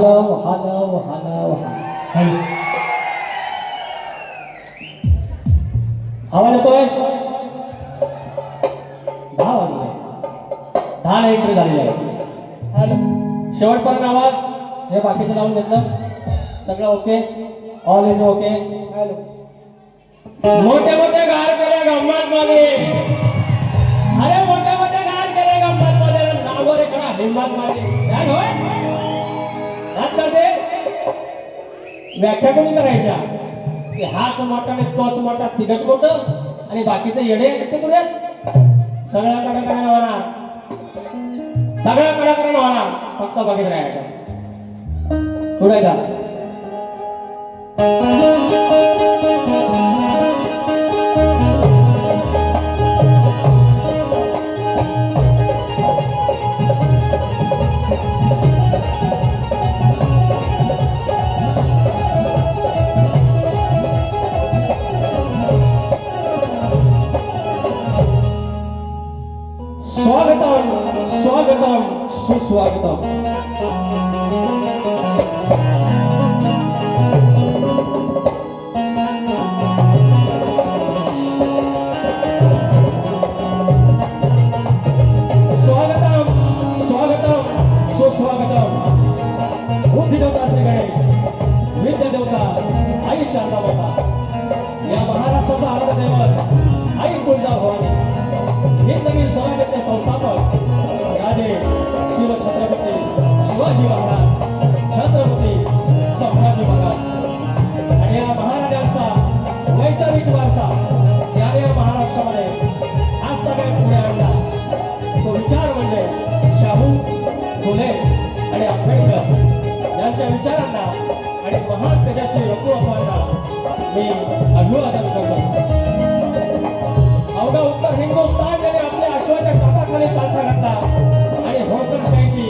हालव हालव हालव हालव. आवाज येतोय? 10 वाजले. 10 एंट्री झालेली आहे. हॅलो. शेवटपर्यंत आवाज. हे बाकीचं लावून घेतलं सगळं okay. All is okay. Hello. मोठे मोठे गार केले गंमत मध्ये. अरे मोठे मोठे गार केले गंमत मध्ये. नागोरे कडा हिंमत मध्ये. काय होय? आता ते व्याख्या कोणी करायच्या की हाच मोठा आणि तोच मोठा तिघच मोठं आणि बाकीचे येडे शक्य करूयात. सगळ्या कडाकरण होणार. सगळ्या कडाकरण होणार. फक्त बघित राहायचं. पुढे जा. स्वागतम स्वागतम सुस्वागतम. स्वागतम स्वागतम सुस्वागतम. बुद्धिदेवता श्री गणेश, विद्यादेवता आई शारदामाता, या महाराष्ट्राचा आराध्य दैवत आई तुळजाभवानी, हिंदवी स्वराज्याचे संस्थापक राजे शिव छत्रपती शिवाजी महाराज, छत्रपती संभाजी महाराज आणि या महाराजांचा वैचारिक वारसा ज्याने या महाराष्ट्रामध्ये आज सगळ्यात पुढे आणला तो विचार म्हणजे शाहू, फुले आणि आंबेडकर यांच्या विचारांना आणि महान तेजस्वी व्यक्तिमत्वांना मी अभिवादन करतो. अवघा उत्तर हिंदुस्थान ज्याने आपल्या अश्वाच्या चाकाखाली पालथा घातला आणि होळकरशाहीची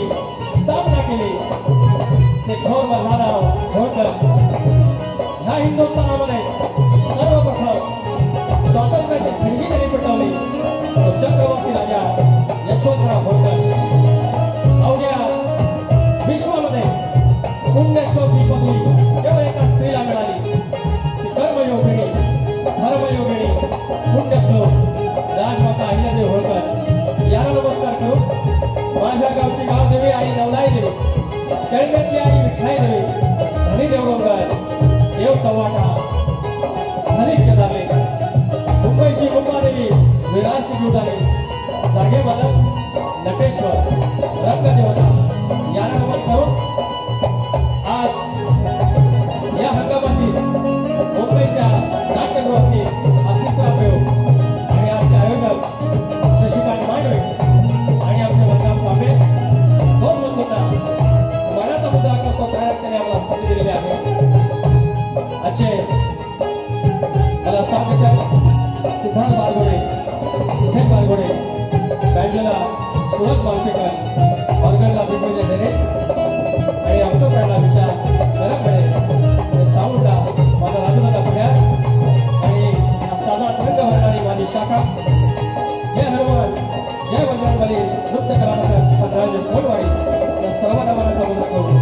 स्थापना केली ते थोर मल्हारराव होळकर. ह्या हिंदुस्थानामध्ये सर्वप्रथम स्वातंत्र्याची खिडकी त्यांनी पेटवली तो चक्रवर्ती राजा यशवंतराव होळकर. अवघ्या विश्वामध्ये पुण्यश्लोक ही पदवी केवळ एका स्त्रीला मिळाली. ती कर्मयोगिनी, धर्मयोगिनी, पुण्यश्लोक राजमाता अहिल्यादेवी होळकर. याला नमस्कार करू. माझ्या गावची गावदेवी आई नवलाई देवी, चैन्याची आई विठ्ठलाई देवी, धनी देवडोंगर, देव चव्हाटा, धनिक दार्लेकर, मुंबईची मुंबादेवी, विरारची जीवदानी, जागे मदन, नटेश्वर, रंगदेवता याला नमन करू. आज या हंगामातील मुंबईच्या नाट्यगृहातील हा तिसरा प्रयोग आणि आमचे आयोजक शशिकांत मांडवे आणि आमचे बलराम पांबे दोन बंधूंना मनाचा मुद्रा करतो त्याने आम्हाला संधी दिलेली आहे. आजचे मला सांगितलं सिद्धार्थ बारगोडे, सुधीर बारगोडे, बँजोला सुरत मालपेकर, ऑर्गनला बिजवले धरे आणि ऑक्टोपॅडला विचार गरमकडे, साऊंडला माझा राजूदादा पुण्यार आणि साधा तरंग भरणारी माझी शाखा. जय हनुमान, जय बजरंगबली, नृत्य कलाकार पटराज कोलवाडी या सर्व नावांचा उल्लेख करून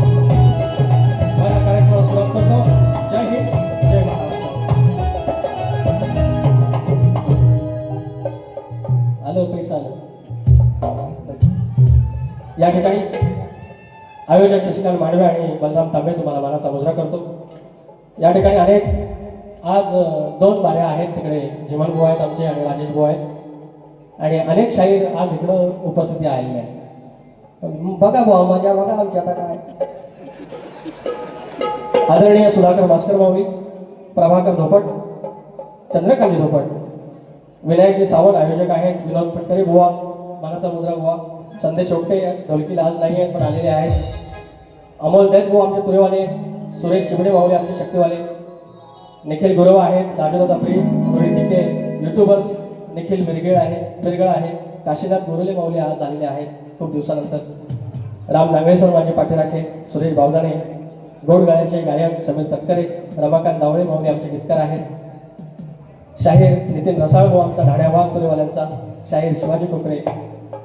माझ्या कार्यक्रमाला सुरुवात करतो. जय हिंद, जय महाराष्ट्र. हॅलो प्लीज आलो. या ठिकाणी आयोजक शशिकांत मांडवे आणि बलराम तांबे तुम्हाला मानाचा मुजरा करतो. या ठिकाणी अनेक आज 2 बाऱ्या आहेत. तिकडे जिमल बुवा आहेत आमचे आणि राजेश बुवा आहेत आणि अनेक शाहीर आज इकडं उपस्थिती आलेली आहे. बघा बुवा माझ्या, बघा आमच्या आता काय. आदरणीय सुधाकर भास्कर माऊली, प्रभाकर धोपट, चंद्रकांत धोपट, विनायकजी सावंत आयोजक आहेत, विनोद फटकरे बुवा मानाचा मुजरा बुवा, संदेश ओकटे ढोलकीला आज नाही आहेत पण आलेले आहेत, अमोल दैत बुवा आमचे तुरेवाले, सुरेश चिमणे माऊली आमचे शक्तीवाले, निखिल गुरव आहेत, राजदादा प्री, रोहित टिके, युट्यूबर्स निखिल मिरगळ आहे, काशीनाथ मुरले माऊली आज आलेले आहेत खूप दिवसानंतर, राम नांगरेश्वर माझे पाठीराखे, सुरेश भावदाने, गोडगाळ्याचे गायक समीर तटकरे, रमाकांत जावळे माऊली आमचे गीतकार आहेत, शाहीर नितीन रसाळ भाऊ आमचा ढाण्या वाघ तुरेवाल्यांचा, शाहीर शिवाजी कोकरे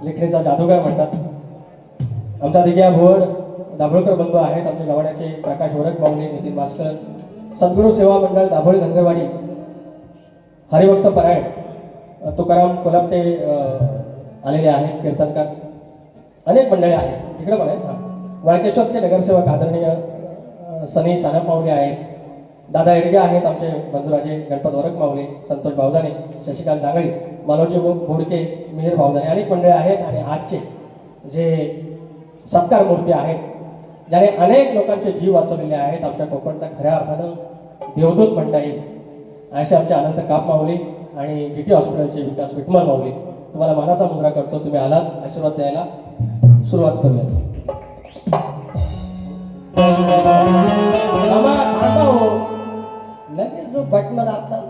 लेखणीचा जादूगार म्हणतात, आमचा दिग्या भोवड दाभोळकर बंधू आहेत, आमचे गव्हाण्याचे प्रकाश वरक माऊली, नितीन भास्कर, सद्गुरू सेवा मंडळ दाभोळी धनगरवाडी, हरिभक्त परायण तुकाराम कोल्हापटे आलेले आहेत, कीर्तनकार, अनेक मंडळी आहेत, इकडे पण आहेत. वाळकेश्वरचे नगरसेवक आदरणीय सनी सानप माऊली आहेत, दादा एडगे आहेत, आमचे बंधुराजे गणपत वरक माऊली, संतोष भावदाने, शशिकांत जांगळी, मालोजी बोडके, मिहीर भावदाने, अनेक मंडळी आहेत. आणि आजचे जे सत्कार मूर्ती आहेत, ज्याने अनेक लोकांचे जीव वाचवलेले आहेत, आमच्या कोकणचा खऱ्या अर्थानं देवदूत म्हणता येईल असे आमचे अनंत काप माऊली आणि जीटी हॉस्पिटलचे विकास विठमल माऊली, तुम्हाला मानाचा मुजरा करतो. तुम्ही आलात, आशीर्वाद द्यायला सुरुवात करूया. हो लगेच जो बटन दाबतात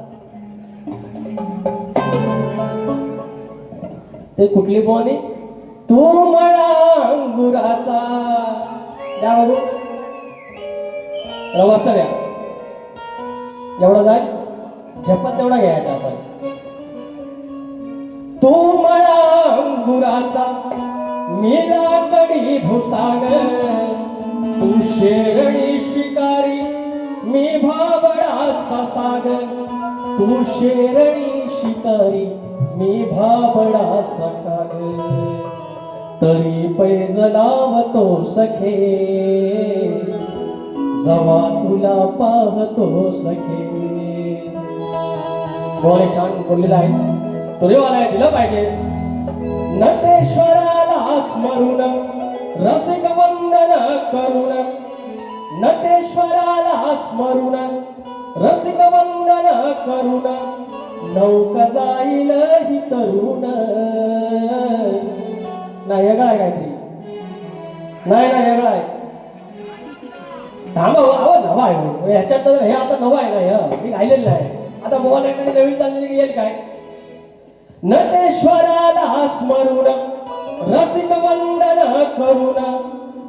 ते कुठली बोनी? तू मला अंगुराचा द्या बघू, रवाचा द्या, एवढा जाय झपत तेवढा घ्यायचा आपण. तू मला अंगुराचा मी लाकडी भुसाग, तू शेरडी शिकारी मी भाबडा ससाग, तू शेरडी शिकारी मी भाबडा ससाग, तरी पैज लावतो सखे जवा तुला पाहतो सखे. बोले छान बोललेला आहे, तुरेवाला आहे, दिलं पाहिजे. नटेश्वराला स्मरून रसिक वंदन करून, नटेश्वराला स्मरून रसिक वंदन करून, नौका जाईल ही तरुण. नाही वेगळा आहे काहीतरी, नाही नाही वेगळा आहे. थांबा आवाज नवा आहे ह्याच्यात, हे आता नवा आहे ना, मी गायलेलं नाही. आता मोबाईल एखादी नवीन चाललेली येईल काय? नटेश्वराला स्मरून रसिक वंदन करून,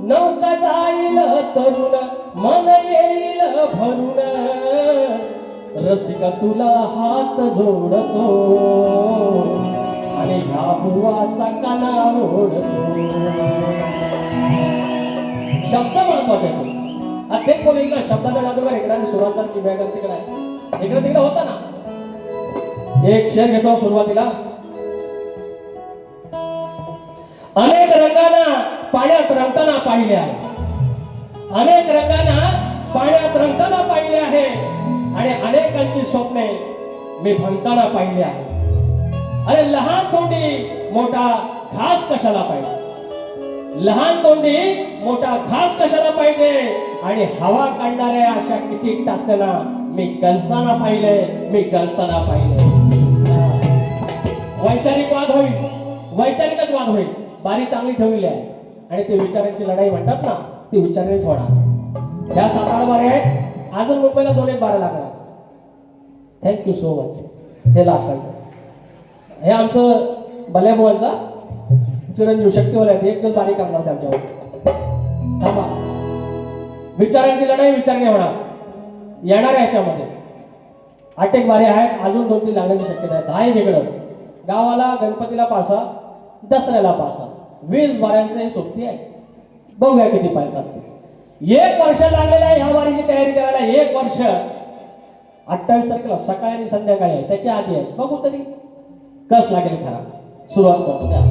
नौका जाईल तरुण मन येईल भरून, रसिका तुला हात जोडतो आणि ह्या बुवाचा काना ओढतो. शब्द महत्वाचे आहेत. ते कोण इकडे शब्दाच्या जादूगार इकडे आणि सुरुवात किंवा तिकडे आहे, इकडे तिकडे होता ना. एक शेर घेतो सुरुवातीला. अनेक रंगांना पाण्यात रंगताना पाहिले आहे, अनेक रंगांना पाण्यात रंगताना पाहिले आहे, आणि अनेकांची स्वप्ने मी भंगताना पाहिले आहे. अरे लहान तोंडी मोठा घास कशाला पाहिजे, लहान तोंडी मोठा घास कशाला पाहिजे, आणि हवा काढणाऱ्या अशा किती टाकना मी गंजताना पाहिले, मी गंजताना पाहिले. वैचारिक वाद होईल, वैचारिकच वाद होईल. बारी चांगली ठेवलेली आहे आणि ते विचारांची लढाई म्हणतात ना, ती विचारांनीच होणार. या 7-8 बारे आहेत, अजून मुंबईला 2-1 बारा लागणार. Thank you so much. हे लास्ट आहे, हे आमचं बल्याभुवांचा चिरंजीव शक्तीवाले आहेत, एक दिवस बारी करणार त्यांच्यावर. थांबा, विचारांची लढाई विचारणे होणार येणार याच्यामध्ये. 8-1 बारे आहेत, अजून 2-3 लागण्याची शक्यता आहे. 10 वेगळं, गावाला गणपतीला पासा, दसऱ्याला पासा, 20 बाऱ्यांचे सोबती आहे. बघूया किती पाहिजे. 1 वर्ष लागलेलं आहे ह्या वारीची तयारी करायला. 1 वर्ष. 28 तारखेला सकाळी आणि संध्याकाळी आहे, त्याच्या आधी आहे. बघू तरी कस लागेल खरा. सुरुवात करतो त्या.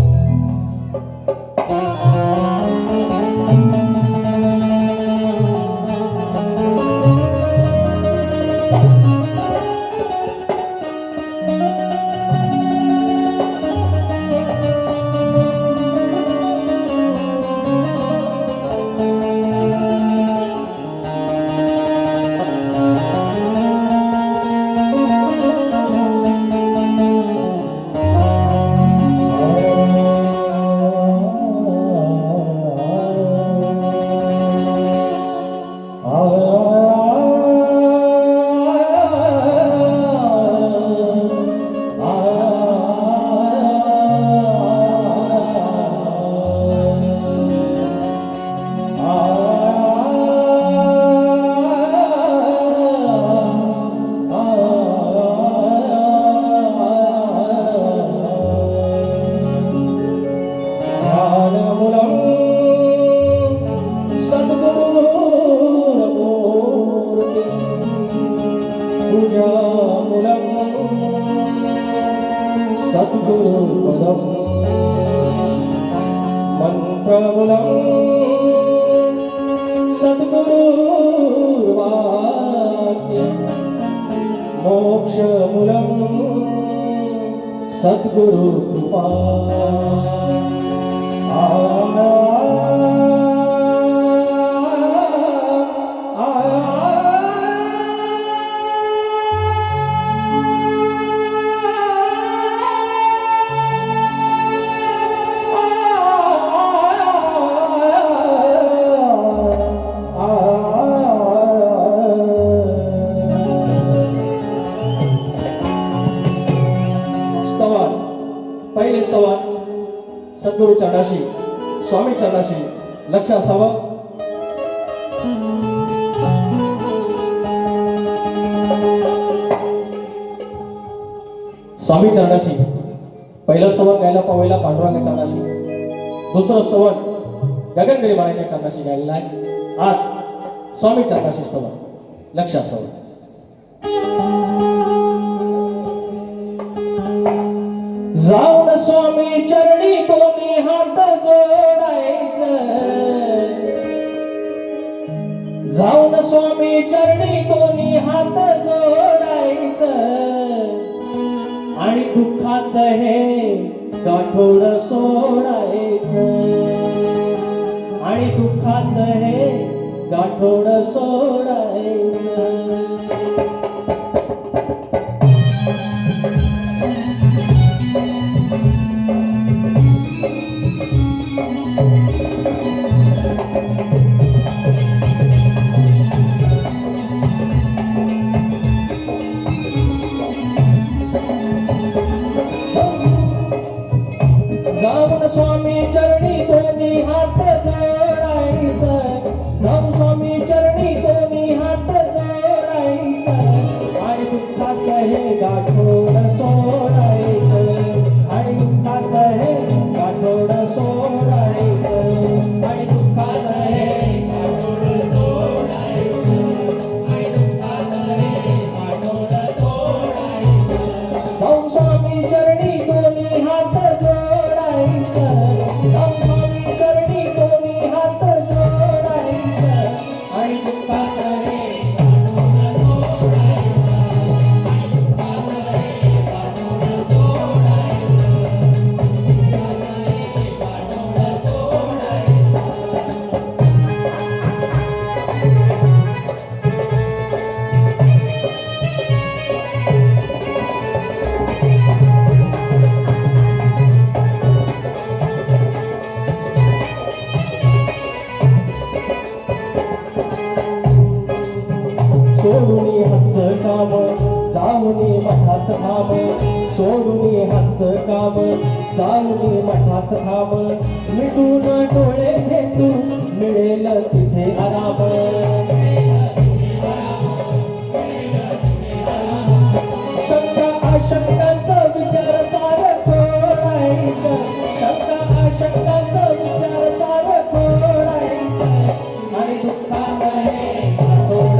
पूजामूलं सद्गुरुपदं मन्त्रमूलं सद्गुरुर्वाक्यं मोक्षमूलं सद्गुरुकृपा पहिले स्तवन सद्गुरु चरणाशी स्वामी चरणाशी लक्ष असावं. स्वामी चरणाशी पहिलं स्तवन गायला पवईला पांडुरंग चरणाशी, दुसरं स्तवन गगनगिरी महाराजांच्या चरणाशी गायलेलं आहे. आज स्वामी चरणाशी स्तवन लक्ष असावं. जाऊन स्वामी चरणी दोन्ही हात जोडायचं, जाऊन स्वामी चरणी दोन्ही हात जोडायचं आणि दुःखाचं हे गाठोड सोडायचं, आणि दुःखाचं हे गाठोड सोडायचं. जाऊन स्वामी चरणी दोन्ही हात जोडायचं, जाऊन स्वामी चरणी दोन्ही हात जोडायचं आणि दुःखाचं हे गाठोड सोडायचं, आणि दुःखाचं हे गाठोड सोडायचं, आणि दुःखाचं हे गाठोड सोडायचं, आणि दुःखाचं हे गाठोड सोडायचं. जाऊन स्वामी चरणी दोन्ही हात सोडूनी हातचं काम जाऊनी मठात थांब, सोडूनी हातचं काम जाऊनी मठात थांब, मिटून डोळे घेतू मिळेल तिथे आराम. शंका आशंकांचा विचार सार खोडायचं, शंका आशंकांचा विचार सार खोडायचं आणि दुःखाचं हे गाठोड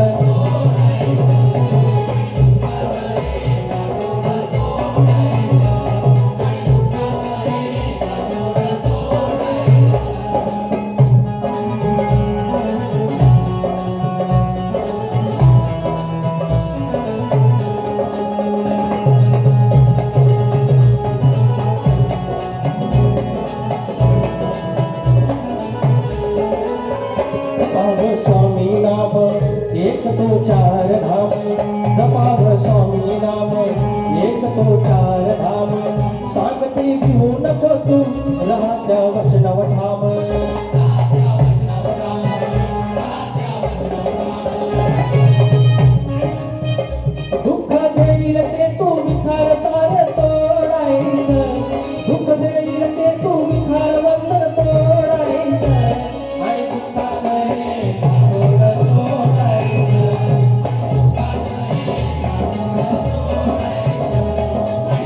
स्वामी नाम एक तो चार धाम, जपाव स्वामी नाम एक तो चार धाम, सांगती घेऊ नको तू राहत्या वचनव ठाम. दुःख देईल ते तू विखार सार तोडायचं, दुःख देईल ते तू विखार वंदन तोडायचं आणि दुःखाचं हे गाठोड सोडायचं, आणि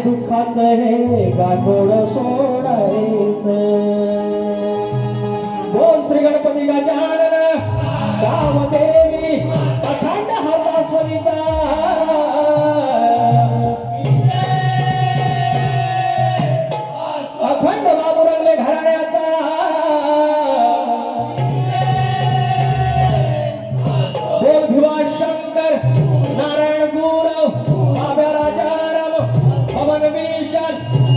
दुःखाचं हे गाठोड सोडायचं. बोल श्री गणपती गजानन कामदेवी अखंड हवास्वरीचा. अखंड बाबुरंगले घराण्याचा. बोल भिवा शंकर नारायण गुरव बाब्या राजाराम पवन विशाल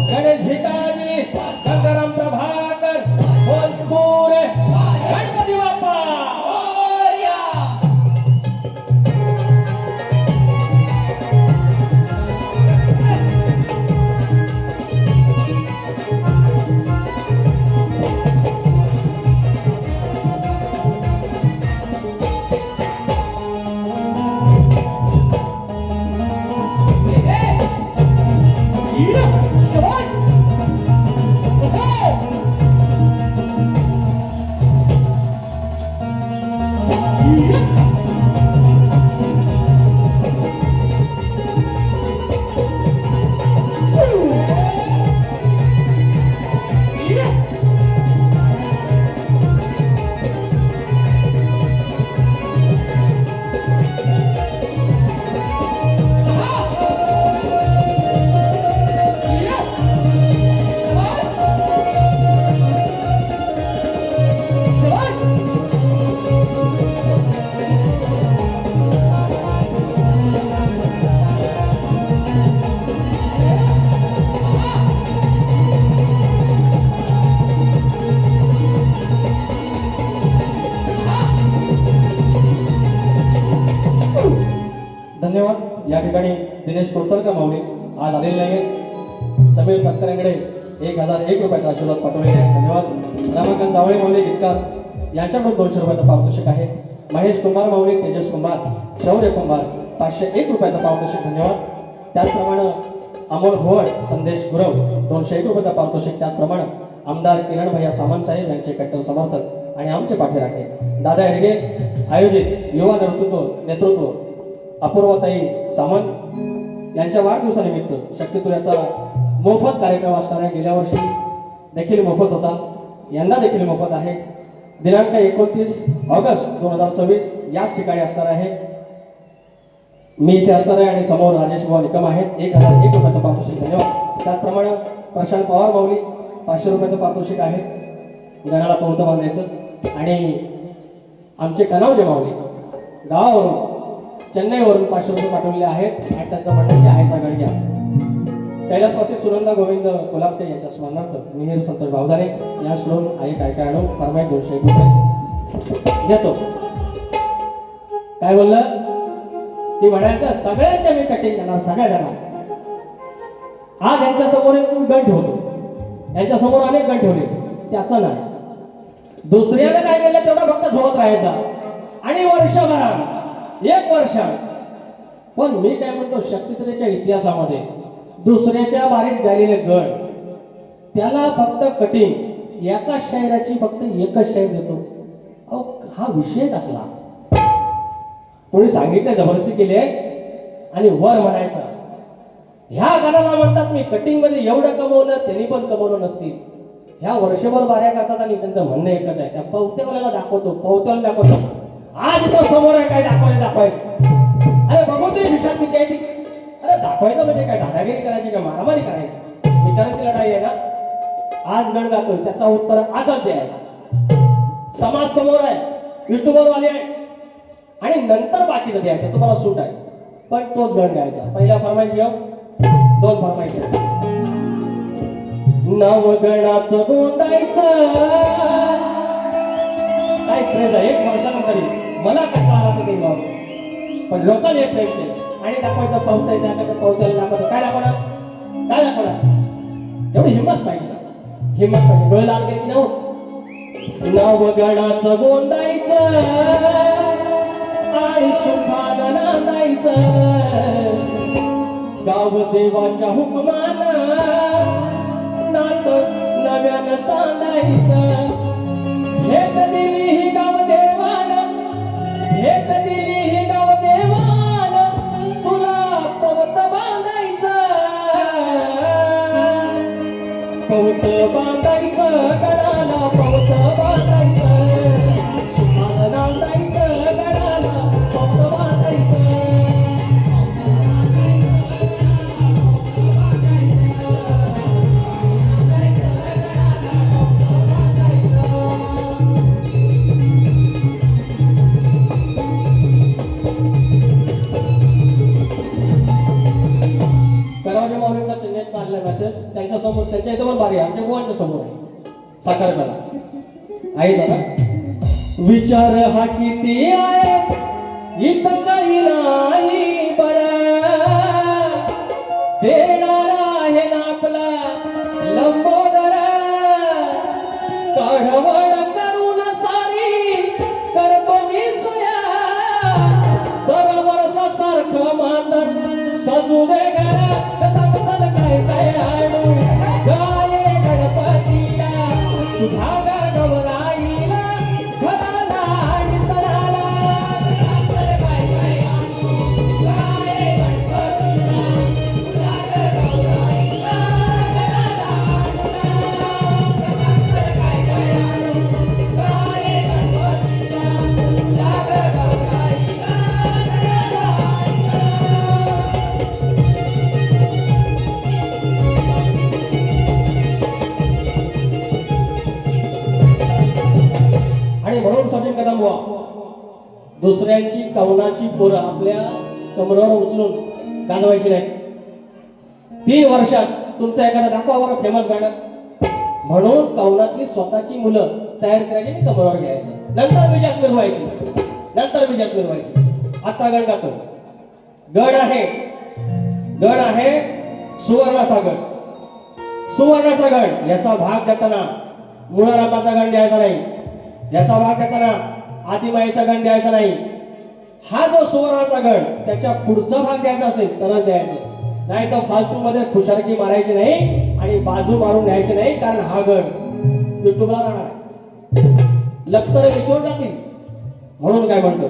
गणेश भिकाजी गंगाराम प्रभाकर बोल पुरे गणपती बाप्पा. धन्यवाद. या ठिकाणी दिनेश कोटरकर माऊली आज आलेले नाहीये. समीर तटकरेंकडे 1001 रुपयाचा आशीर्वाद पाठवलेले आहे. धन्यवाद. रमाकांत जावळे माऊली गीतकार यांच्याकडून 200 रुपयाचं पारितोषिक आहे. महेश कुमार माऊली, तेजस कुमार, शौर्य कुमार 501 रुपयाचा पारितोषिक. धन्यवाद. त्याचप्रमाणे अमोल भोवड, संदेश गुरव 201 रुपयाचा पारितोषिक. त्याचप्रमाणे आमदार किरण भैया सामंत साहेब यांचे कट्टर समर्थक आणि आमचे पाठीराखे दादा हेडगे आयोजित युवा नेतृत्व अपूर्वताई सामंत यांच्या वाढदिवसानिमित्त शक्तितुल्याचा मोफत कार्यक्रम असणार आहे. गेल्या वर्षी देखील मोफत होता, यंदा देखील मोफत आहे. दिनांक 29 ऑगस्ट 2026 याच ठिकाणी असणार आहे. मी इथे असणार आहे आणि समोर राजेश भाऊ निकम आहेत. 1001 रुपयाचं पारितोषिक. धन्यवाद. त्याचप्रमाणे प्रशांत पवार माऊली 500 रुपयाचं पारितोषिक आहे. गणाला पौतं बांधायचं. आणि आमचे कनावजे माऊली गावावरून चेन्नईवरून 500 रुपये पाठवलेले आहेत आणि त्यांचं म्हणणं की आहे सगळं घ्या. कैलासवासी सुनंदा गोविंद कोल्हापटे यांच्या स्मरणार्थ मिहीर संतोष भावदाने यांच्याकडून आहे काय काय आणू फरमाईश 201 रुपये घेतो. काय बोललं की म्हणायचं सगळ्यांच्या मी कटिंग करणार, सगळ्या जणांना. आज यांच्या समोर एक गण ठेवतो, यांच्या समोर अनेक गण ठेवले, त्याचं नाही. दुसऱ्यानं काय केलं तेवढा फक्त झोपत राहायचा आणि वर्षभरात 1 वर्ष. पण मी काय म्हणतो शक्तितुल्याच्या इतिहासामध्ये दुसऱ्याच्या बारीक झालेले गण त्याला फक्त कटिंग एकाच शायराची फक्त एकच शायर देतो. अहो हा विषय कसला? कोणी सांगितलं, जबरदस्ती केली आहे आणि वर म्हणायचं. ह्या गाण्याला म्हणतात मी कटिंग मध्ये एवढं कमवलं त्यांनी पण कमवलं नसतील. ह्या वर्षभर बाऱ्या करतात आणि त्यांचं म्हणणं एकच आहे, त्या पवतेवाल्याला दाखवतो, पवतेवाला दाखवतो. आज तो समोर आहे, काय दाखवायचं. अरे बघू तरी विचार किती आहे ती. अरे दाखवायचं म्हणजे काय, दादागिरी करायची का मारामारी करायची? विचारांची लढाई आहे ना. आज गण गातोय त्याचा उत्तर आजच द्यायचं. समाज समोर आहे, युट्यूबर वाले आहे आणि नंतर बाकीचं द्यायचं. तुम्हाला सूट आहे पण तोच गण गायचा. पहिला फरमाईश घेऊ, 2 फरमाईश. नवगणाचं गोंडायचं काय फ्रेज आहे. 1 वर्षानंतर मला कंटाळा आला तर ते पण लोकांनी हे प्रेम केलं आणि दाखवायचं पवतंय, त्याकडे पवत्याला दाखवतो. काय दाखवणार, काय दाखवणार? एवढी हिंमत पाहिजे ना, हिंमत पाहिजे. डोळे लाल गेली नव्हतं. नवगणाचं गोंडायचं आणि सुखानं नांदायचं. गाव देवाच्या हुकमानं नात नव्यानं सांधायचं. भेट दिली ही गाव देवानं, भेट दिली ही गाव देवानं, तुला पवत बांधायचं. समोर त्याच्या इथं पण बारी आहे आमच्या बुवांच्या समोर आहे साखरप्याला आहे जरा विचार हा किती आहे इथं काही नाही बरं देणार आहे ना आपला लंबोदर काढवड करून सारी करतो मी सोया दरवर्षा सारखं मांडर सजू दे घर समजल काय काय आणू गाये गणपतीला तुझ्या गणवराईला घराला आणि सणाला समजल काय काय आणू गाये गणपतीला तुझ्या गणवराईला घराला आणि सणाला समजल काय काय आणू गाये गणपतीला तुझ्या गणवराईला घराला आणि आणि म्हणून सचिन कदम बुवा दुसऱ्यांची कवनाची पोरं आपल्या कमरावर उचलून गाजवायची नाही 3 वर्षात तुमचं एखादा दाखवा बरं फेमस गाणं म्हणून कवनातली स्वतःची मुलं तयार करायची आणि कमरावर घ्यायचं नंतर विजास मिरवायची आता गण गातो गण आहे सुवर्णाचा गण याचा भाग देताना मुळारामाचा गण द्यायचा नाही याचा भाग देताना आदिमाईचा गण द्यायचा नाही हा जो सुवर्णाचा गण त्याच्या पुढचा भाग द्यायचा असेल तरच द्यायचं नाही तर फालतू मध्ये खुशारकी मारायची नाही आणि बाजू मारून न्यायची नाही कारण हा गण युट्यूबला राहणार आहे लक्तर विसरून जातील म्हणून काय म्हणतो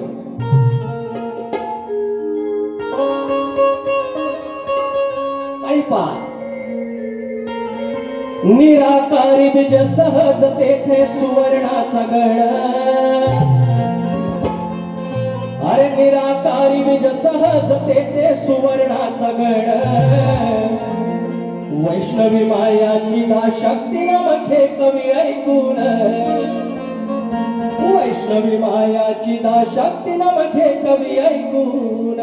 काही पाच निराकारी बीज सहज तेथे सुवर्णाचा गण अरे निराकारी बीज सहज तेथे सुवर्णाचा गण वैष्णवी मायाची ना शक्ती नमखे कवी ऐकून वैष्णवी मायाची ना शक्ती नमखे कवी ऐकून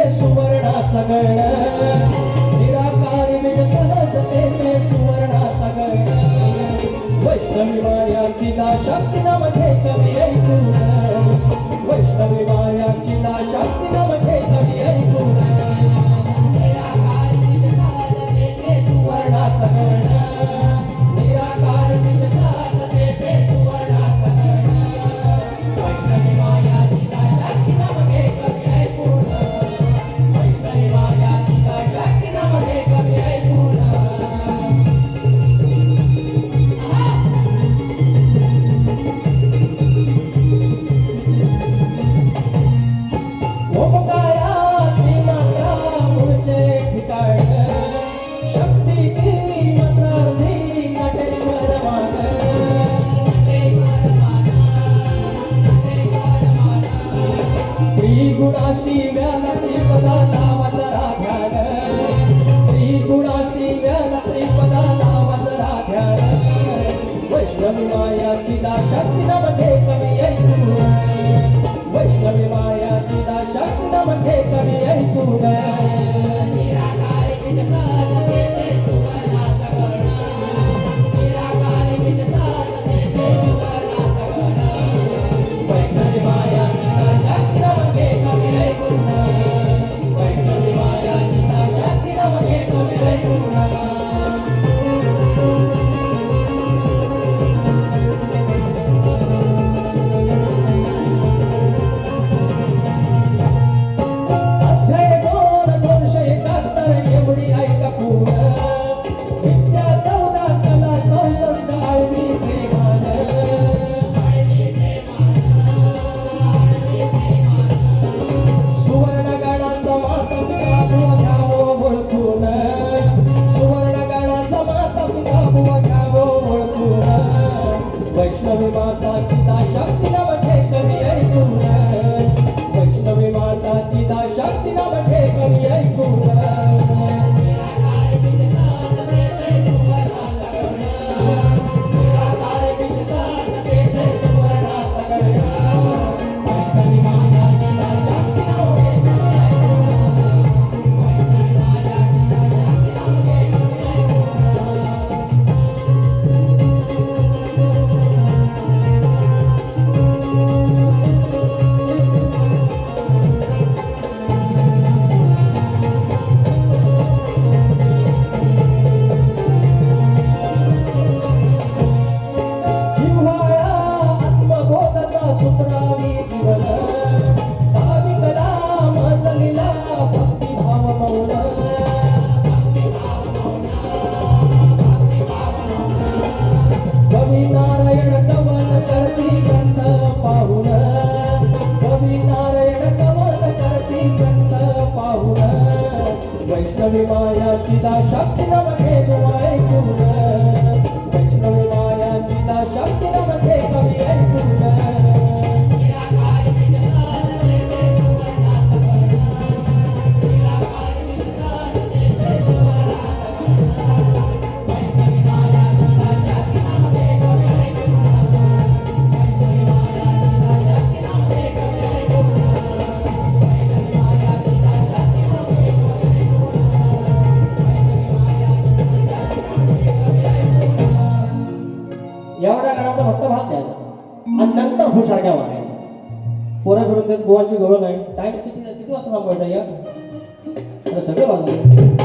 सुवर्णाचा गण निराकारी बीज सहज तेथे सुवर्णाचा गण वैष्णवी मायाची ना शक्ती नमखे कवी ऐकून वैष्णवी मायाची ना शक्ती नमखे कवी ऐकून निराकारी बीज सहज तेथे सुवर्णाचा गण निराकारी बीज सहज तेथे सुवर्णाचा गण वैष्णवी मायाची ना शक्ती नमखे कवी ऐकून शास्त्रामध्ये तुम्हाला ऐकून वैष्णवी माया गीता शास्त्रामध्ये कवी ऐकून एवढ्या गणाचा फक्त भाग द्यायचा आणि नंतर हुशारक्या मारायच्या. पोरं फिरून देत गोवांची गवळ नाही. टाइम किती वाजता थांबवायचा या अरे सगळं वाजलं.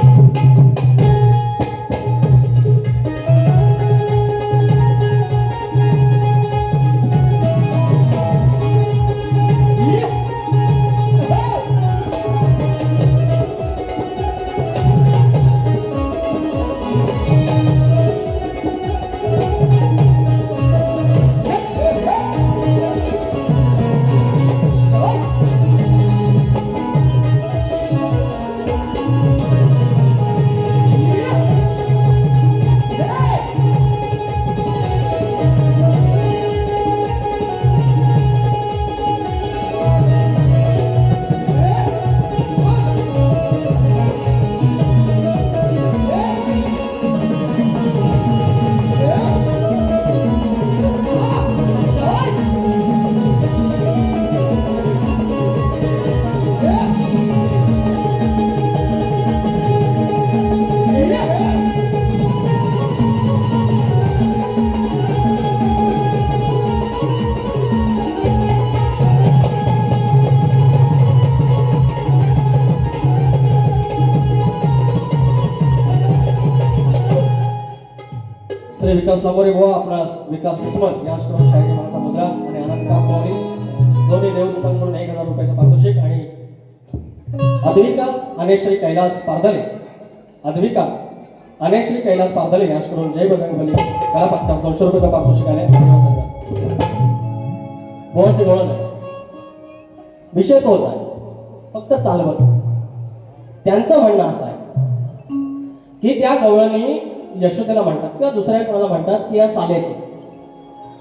श्री विकास लांबोरे बुवा आपला विकास कुटुंब या आश्रम शाळेची मानाचा मुद्रा आणि आनंद कामगारी दोन्ही देवदूतांकडून 1000 रुपयाचं पारितोषिक आणि अद्विका आणि श्री कैलास पारदले अद्विका आणि श्री कैलास पारदले याकडून जय बजरंगबली कला पक्षात 200 रुपयाचं पारितोषिक आले. बुवाची गवळ नाही विषय तोच आहे फक्त चालवत. त्यांचं म्हणणं असं आहे की त्या गवळणी यशोदेला म्हणतात किंवा दुसऱ्या कोणाला म्हणतात की या साल्याची.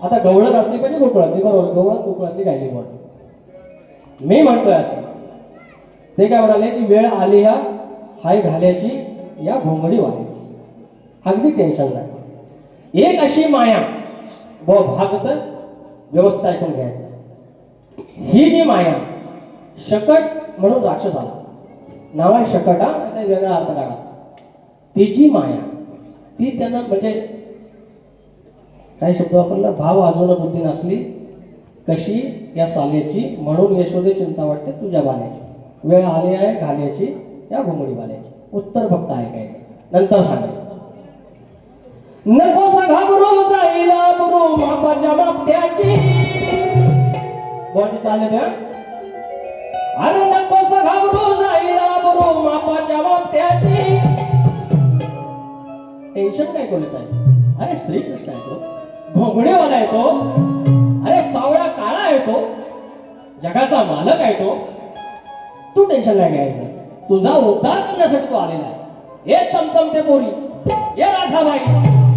आता गवळण असली पाहिजे गोकुळातली बरोबर गवळण गोकुळातली गायली बोल. मी म्हणतोय असं ते काय म्हणाले की वेळ आली ह्या हाय घाल्याची या घोंगडी वाली. अगदी टेन्शन नाही. एक अशी माया व भागत व्यवस्था ऐकून घ्यायचं. ही जी माया शकट म्हणून राक्षस आला नाव आहे शकट हा वेगळा अर्थ काढा. तिची माया ती त्यांना म्हणजे काय शब्द वापरला भाव अजून बुद्धी नसली कशी या साल्याची म्हणून यशोदे चिंता वाटते तुझ्या बाल्याची. वेळ आली आहे घाल्याची या घोंगडी बाल्याची. उत्तर फक्त ऐकायचं नंतर सांगायचं. नको घाबरू जाईला बरू मापाच्या मापट्याची बोलते चालले त्या. अरे नको घाबरू जाईला बरू मापाच्या मापट्याची. टेन्शन काय बोलत आहे. अरे श्रीकृष्ण आहे तो घोंगडेवाला आहे तो. अरे सावळा काळा आहे तो जगाचा मालक आहे तो. तू टेन्शन नाही घ्यायचं. तुझा उद्धार करण्यासाठी तो आलेला आहे. हे चमचमते पोरी ये राधाबाई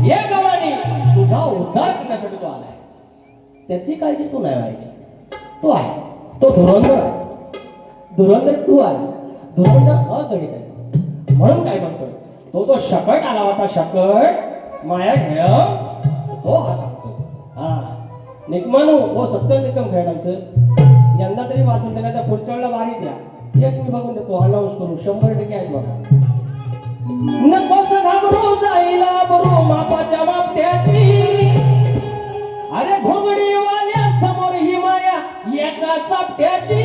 ये गवानी तुझा उद्धार करण्यासाठी तो आलाय. त्याची काळजी तू नाही व्हायची. तो आहे तो धुरंधर आहे. धुरंधर तू आहे. धुरंधर अगणित आहे. म्हणून काय म्हणतोय तो शकट आला होता. शकट माया खेळ तो हा सांगतो. हा निकमानू वो सत्य निकम खेळ आमचं यंदा तरी वाचून देण्याच्या पुढच्या वेळेला वारी द्या. एक मी बघून देतो अनाऊन्स करू 100% आहेत बघा. नकोस घाबरू जाईला बरू मापाच्या मापट्याची. अरे घोंगडी वाल्या समोर ही माया एका चापट्याची.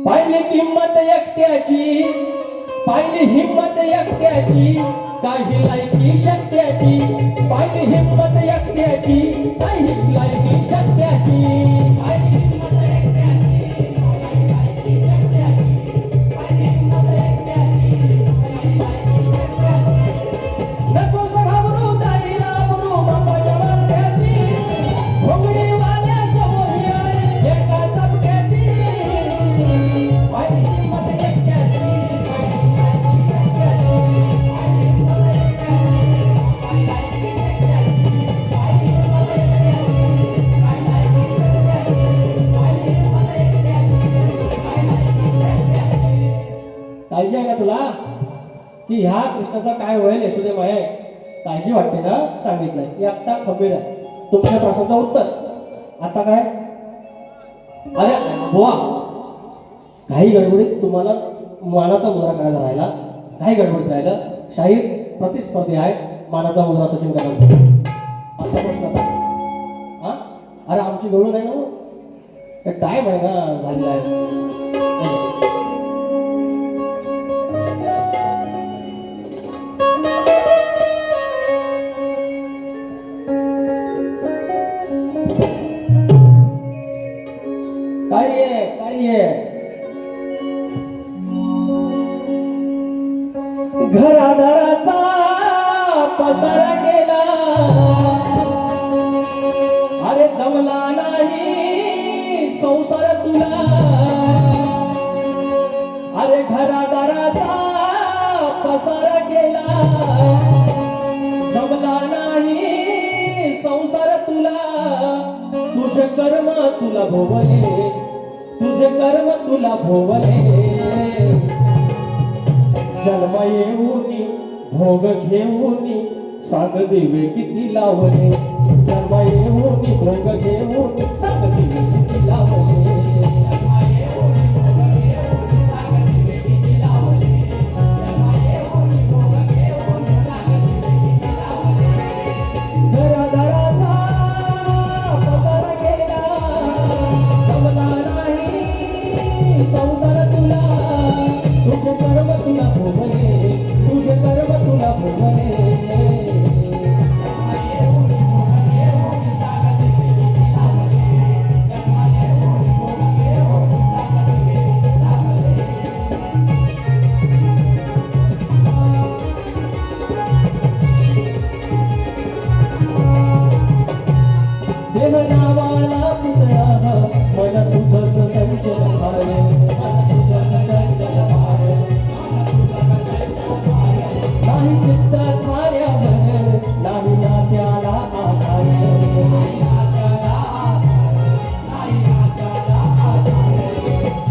पाहिली किंमत एकट्याची पाहिली हिंमत एकट्याची काही लायकी शक्याची. पाहिली हिंमत एकट्याची काही लायकी शक्याची. पाहिली हिंमत एकट्याची काही लायकी शक्याची. पाहिली हिंमत एकट्याची काही लायकी शक्याची. नको घाबरू जाईला बरू मापाच्या मापट्याची. घोंगडी वाल्या समोर एका चापट्याची. पाहिली हिंमत एकट्याची की ह्या कृष्णाचा काय होईल यशोदे माये काळजी वाटते ना सांगितलंय की आत्ता खंबीर आहे तुमच्या प्रश्नाचं उत्तर आता काय अरे बुवा काही गडबडीत तुम्हाला मानाचा मुद्रा करायला राहिला काही गडबडीत राहिलं शाहीर प्रतिस्पर्धी आहे मानाचा मुद्रा सचिन कदम आता प्रश्न आता हा अरे आमची गळू नाही ना टाइम आहे ना झालेला आहे घरादाराचा पसारा केला अरे जमला नाही संसार तुला अरे घरादाराचा पसारा केला जमला नाही संसार तुला तुझे कर्म तुला भोवले तुझे कर्म तुला भोवले जन्म येऊनी भोग घेऊनी सांग दिवे किती लावले जन्म येऊनी भोग घेऊनी सांग दिवे किती लावले घरादाराचा पसारा केला जमला नाही संसार तुला तुझे कर्म तुला भोगले तुझे कर्म तुला भोगले देव नावाला पुतळा मला तुझंच चंचल भावे नाही चित्तात मार्यावर नाही नात्याला आधार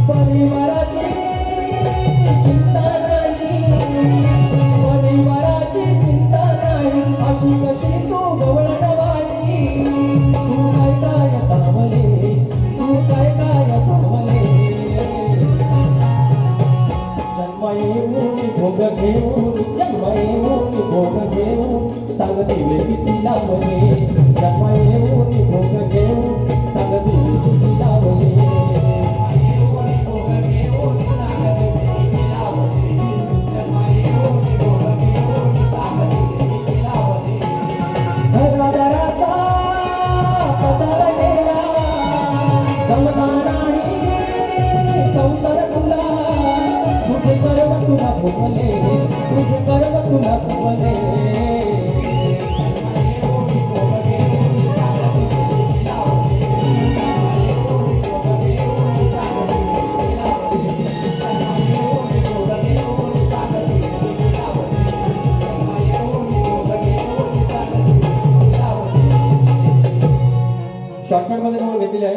परिवाराची चिंता नाही परिवाराची चिंता नाही अशी कशी तू गवळणवाली तू काय काय थांबले तू काय काय थांबले जन्म येऊन भोग घेऊन जन्म येऊन भोग घेऊन सांग दिवे किती लावले जन्म येऊन भोग घेऊन सांग दिवे किती लावले घरादाराचा पसारा केला जमला नाही संसार तुला तुझे कर्म तुला भोगले तुझे कर्म तुला भोगले शॉर्टकट मध्ये तुम्हाला घेतलेले आहे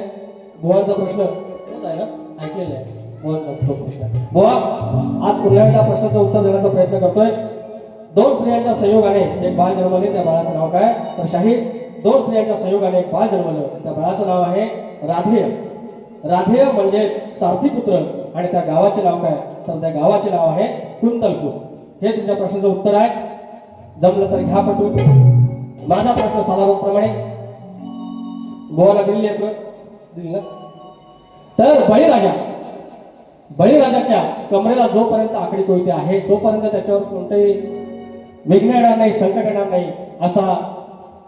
बुवांचा प्रश्न तोच आहे ना ऐकलेला आहे बुवांचा तो प्रश्न बुवा आज पुन्हा एकदा प्रश्नाचं उत्तर देण्याचा प्रयत्न करतोय दोन स्त्रियांच्या संयोगाने एक बाळ जन्मले त्या बाळाचं नाव काय तर शाहीर दोन स्त्रियांच्या संयोगाने एक बाळ जन्मलं त्या बाळाचं नाव आहे राधेय राधेय म्हणजे सारथी पुत्र आणि त्या गावाचे नाव काय तर त्या गावाचे नाव आहे कुंतलपूर हे तुमच्या प्रश्नाचं उत्तर आहे जमलं तर घ्या पटू माझा प्रश्न साधारणप्रमाणे गोवाला दिली दिली ना तर बळीराजाच्या कमरेला जोपर्यंत आकडी कोयते आहे तोपर्यंत त्याच्यावर कोणतेही विघ्न येणार नाही संकट येणार नाही असा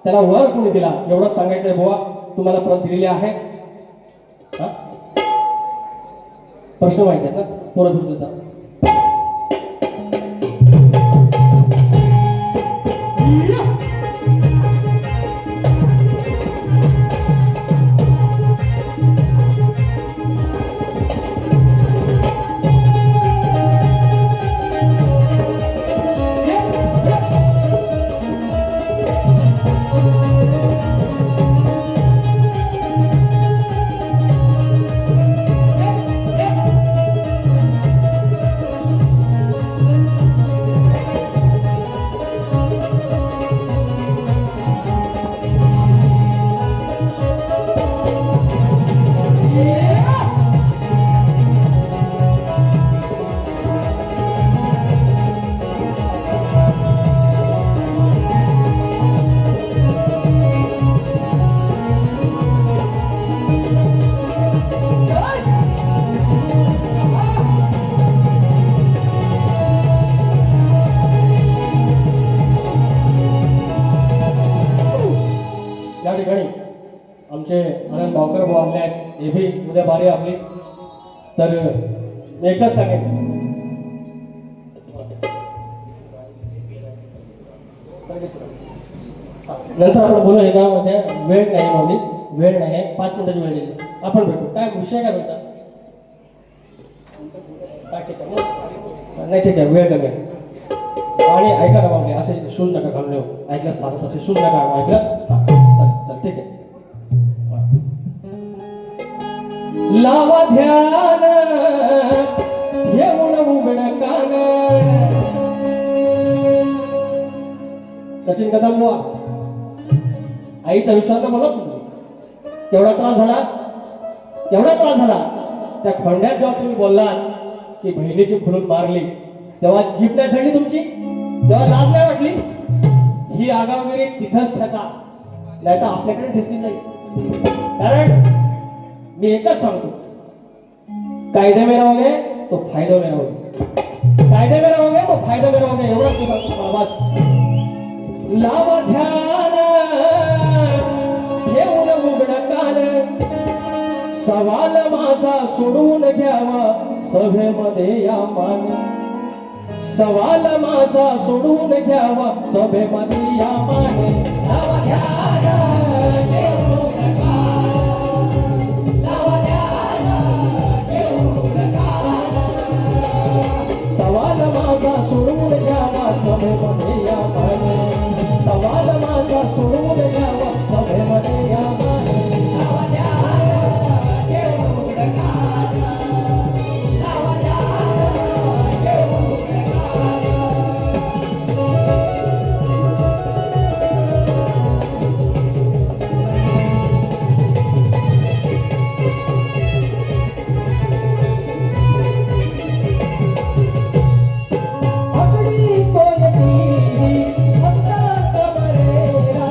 त्याला वर कोणी दिला एवढंच सांगायचंय बुवा तुम्हाला परत दिलेले आहे प्रश्न माहिती आहे ना पुरदुर्गचा म्हणून गावकर भाऊ आणले आहेत हे बी उद्या बारी आपली. तर मी एकच सांगेन नंतर आपण बोलू हे गावामध्ये वेळ नाही माऊली वेळ नाही आहे 5 मिनिटाची वेळ दिली आपण भेटू. काय विषय काय तुमचा? नाही ठीक आहे वेळ कमी आहे. आणि ऐका ना माऊली असे शूज नका घालून येऊ ऐकलं सांगत असे शूज नका ऐकलं चल चल ठीक आहे. लावा ध्यान येऊन उघड कान सचिन कदम बुवा आईचा विश्वास बोलत तुम्ही केवढा त्रास झाला त्या खोंड्यात जेव्हा तुम्ही बोललात की बहिणीची खुलून मारली तेव्हा जीभ नाही चढली तुमची तेव्हा लाज नाही वाटली. ही आगावगिरी तिथंच ठसा नाही तर आपल्याकडे ठसली जाईल. कारण मी एकच सांगतो कायदे में रहोगे तो फायदे में रहोगे कायदे में रहोगे तो फायदे में रहोगे एवढंच मी सांगतो मला बस. लावा ध्यान घेऊन उघड कान सवाल माझा सोडून घ्यावा सभेमध्ये या मान सवाल माझा सोडून घ्यावा सभेमध्ये या मान. लावा ध्यान घेऊन उघड कान लावा ध्यान घेऊन उघड कान सवाल माझा सोडून घ्यावा सभेमध्ये या मान सवाल माझा सोडून घ्यावा सभेमध्ये या मान. लावा ध्यान घेऊन उघड कान लावा ध्यान घेऊन उघड कान. आगडी कोयती हसतात कमरेला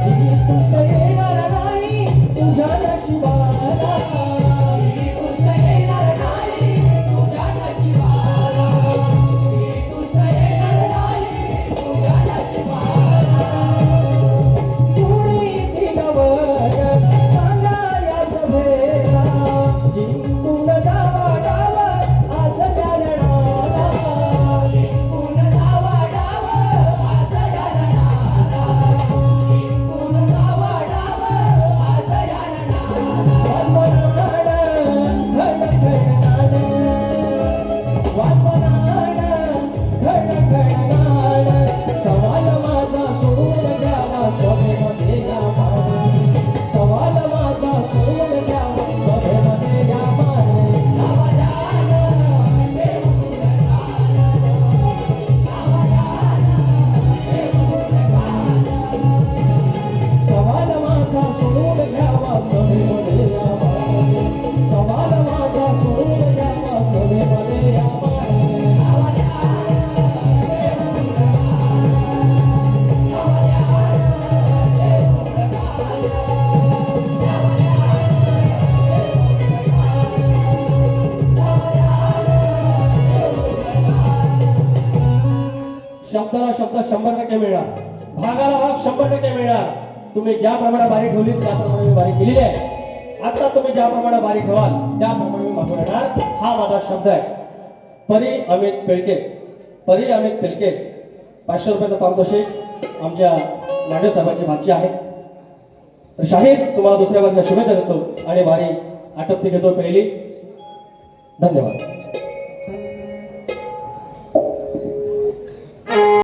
ही पुस्त येणार नाही तुझ्या नशिबाला ही पुस्त येणार नाही तुझ्या नशिबाला ही पुस्त येणार नाही तुझ्या नशिबाला. थोडी दिनवर सांगा या सभेला जिंकून जावा डाव आज या लढाला जिंकून जावा डाव आज या लढाला जिंकून जावा डाव आज या लढाला. वामनाड घड घड सवाल माझा सोडून घ्यावा सभेमध्ये या मान सवाल माझा सोडून घ्यावा सभेमध्ये या मान. लावा ध्यान घेऊन उघड कान लावा ध्यान घेऊन उघड कान सवाल माझा सोडून घ्यावा सभेमध्ये या मान सवाल माझा सोडून घ्यावा सभेमध्ये या मान. लावा ध्यान घेऊन उघड कान लावा ध्यान घेऊन उघड कान लावा ध्यान घेऊन उघड कान लावा ध्यान घेऊन उघड कान. शब्दाला शब्द 100% मिळणार भागाला भाग 100% मिळणार. तुम्ही ज्याप्रमाणे बारी ठेवली त्याप्रमाणे मी बारी केलेली आहे. आता तुम्ही ज्याप्रमाणे बारी ठेवाल त्याप्रमाणे मी मागून येणार. हा माझा शब्द आहे. परी अमित पिळके 500 रुपयाचं पारितोषिक आमच्या नाडे साहेबांची भाची आहे. तर शाहीर तुम्हाला दुसऱ्या बारीच्या शुभेच्छा देतो आणि बारी आटपती घेतो पहिली. धन्यवाद.